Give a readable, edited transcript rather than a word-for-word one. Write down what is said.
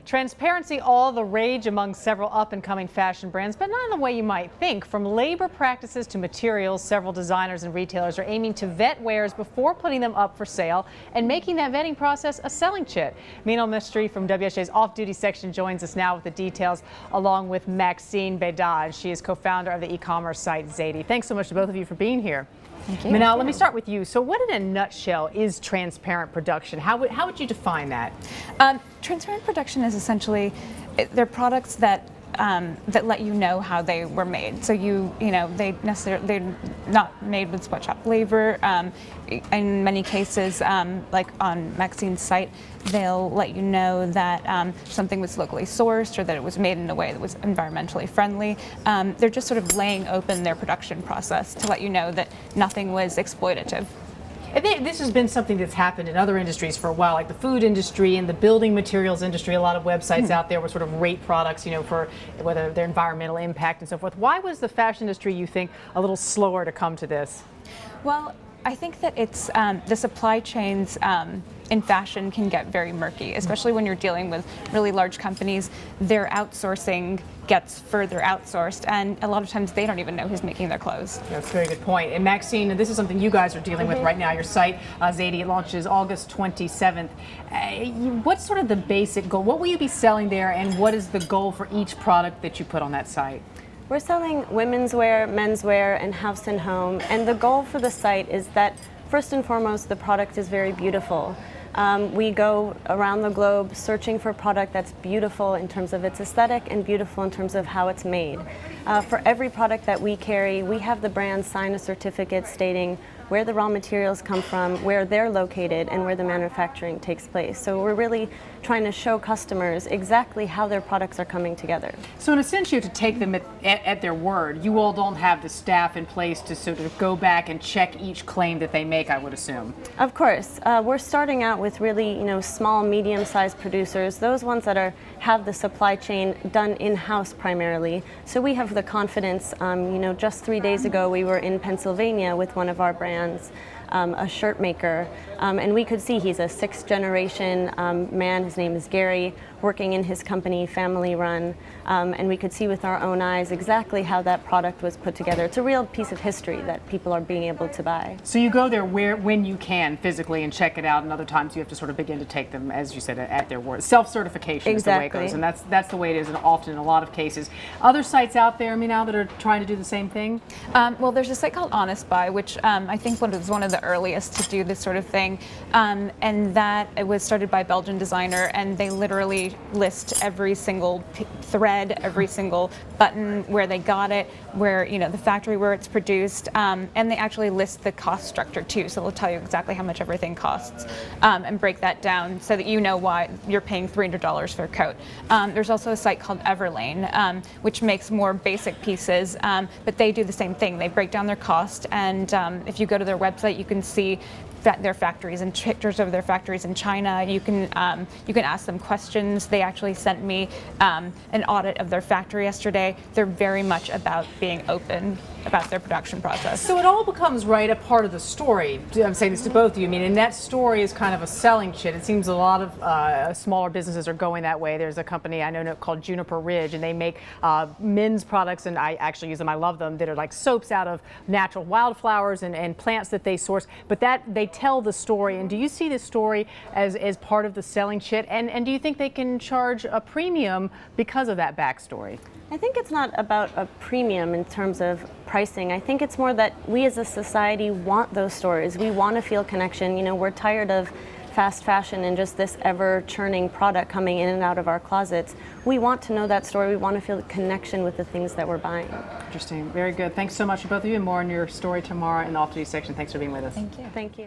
Transparency, all the rage among several up-and-coming fashion brands, but not in the way you might think. From labor practices to materials, several designers and retailers are aiming to vet wares before putting them up for sale and making that vetting process a selling chit. Meenal Mistry from WSJ's off-duty section joins us now with the details, along with Maxine Bédat. She is co-founder of the e-commerce site Zady. Thanks so much to both of you for being here. Thank you. Meenal, let me start with you. So what in a nutshell is transparent production? How would you define that? Transparent production is essentially, they're products that that let you know how they were made. So they're not made with sweatshop labor. In many cases, like on Maxine's site, they'll let you know that something was locally sourced or that it was made in a way that was environmentally friendly. They're just sort of laying open their production process to let you know that nothing was exploitative. I think this has been something that's happened in other industries for a while, like the food industry and the building materials industry. A lot of websites out there will sort of rate products, for whether their environmental impact and so forth. Why was the fashion industry, you think, a little slower to come to this? Well, I think that it's the supply chains in fashion can get very murky, especially when you're dealing with really large companies. Their outsourcing gets further outsourced, and a lot of times they don't even know who's making their clothes. That's a very good point. And Maxine, this is something you guys are dealing with right now. Your site, Zady, launches August 27th. What's sort of the basic goal? What will you be selling there, and what is the goal for each product that you put on that site? We're selling women's wear, men's wear, and house and home. And the goal for the site is that, first and foremost, the product is very beautiful. We go around the globe searching for product that's beautiful in terms of its aesthetic and beautiful in terms of how it's made. For every product that we carry, we have the brand sign a certificate stating where the raw materials come from, where they're located, and where the manufacturing takes place. So we're really trying to show customers exactly how their products are coming together. So in a sense, you have to take them at their word. You all don't have the staff in place to sort of go back and check each claim that they make, I would assume. Of course. We're starting out with really, small, medium-sized producers, those ones that have the supply chain done in-house primarily. So we have the confidence. Just 3 days ago, we were in Pennsylvania with one of our brands, a shirt maker, and we could see he's a sixth-generation man. His name is Gary, working in his company, family run, and we could see with our own eyes exactly how that product was put together. It's a real piece of history that people are being able to buy. So you go there when you can physically and check it out, and other times you have to sort of begin to take them, as you said, at their word. Self-certification is the way it goes, and that's the way it is often in a lot of cases. Other sites out there, now that are trying to do the same thing? Well, there's a site called Honest Buy, which I think was one of the earliest to do this sort of thing, and that it was started by a Belgian designer, and they literally list every single thread, every single button, where they got it, where the factory where it's produced, and they actually list the cost structure too. So they'll tell you exactly how much everything costs, and break that down so that you know why you're paying $300 for a coat. There's also a site called Everlane, which makes more basic pieces, but they do the same thing. They break down their cost, and if you go to their website, you can see their factories and pictures of their factories in China. You can ask them questions. They actually sent me an audit of their factory yesterday. They're very much about being open about their production process. So it all becomes a part of the story. I'm saying this to both of you. And that story is kind of a selling chit. It seems a lot of smaller businesses are going that way. There's a company I know called Juniper Ridge, and they make men's products, and I actually use them. I love them. That are like soaps out of natural wildflowers and plants that they source. But that they tell the story. And do you see this story as part of the selling chit? And do you think they can charge a premium because of that backstory? I think it's not about a premium in terms of pricing. I think it's more that we as a society want those stories. We want to feel connection. We're tired of fast fashion and just this ever-churning product coming in and out of our closets. We want to know that story. We want to feel the connection with the things that we're buying. Interesting. Very good. Thanks so much to both of you, and more on your story tomorrow in the off-duty section. Thanks for being with us. Thank you. Thank you.